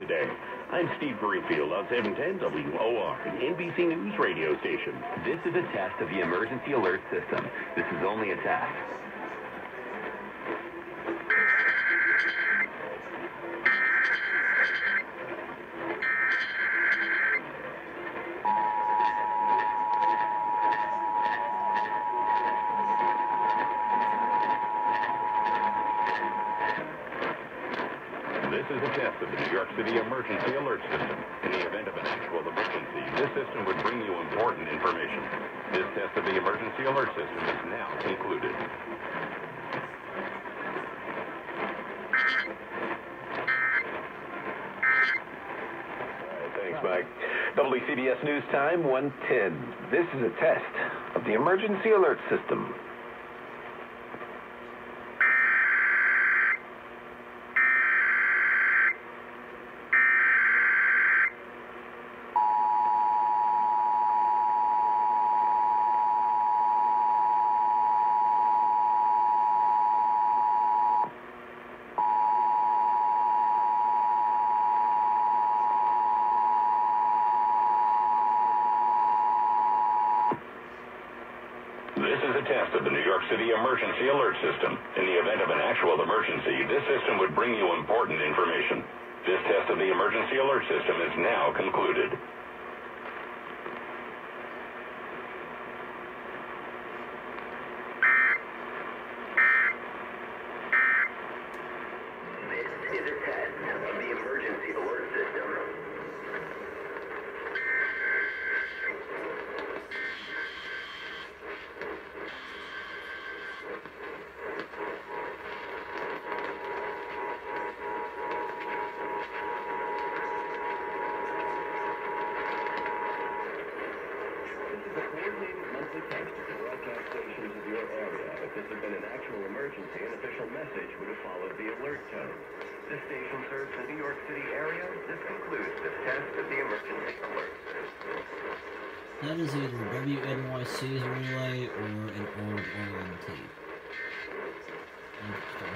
Today, I'm Steve Greenfield on 710 WOR, an NBC News radio station. This is a test of the emergency alert system. This is only a test. This is a test of the New York City Emergency Alert System. In the event of an actual emergency, this system would bring you important information. This test of the Emergency Alert System is now concluded. Thanks, Mike. WCBS News Time, 1:10. This is a test of the Emergency Alert System. This is a test of the New York City Emergency Alert System. In the event of an actual emergency, this system would bring you important information. This test of the Emergency Alert System is now concluded. This is a test of the emergency alert system. Coordinated monthly test of the broadcast stations of your area. If this had been an actual emergency, an official message would have followed the alert tone. This station serves the New York City area. This concludes the test of the emergency alert. That is either WNYC's relay or an old RMT. Interesting.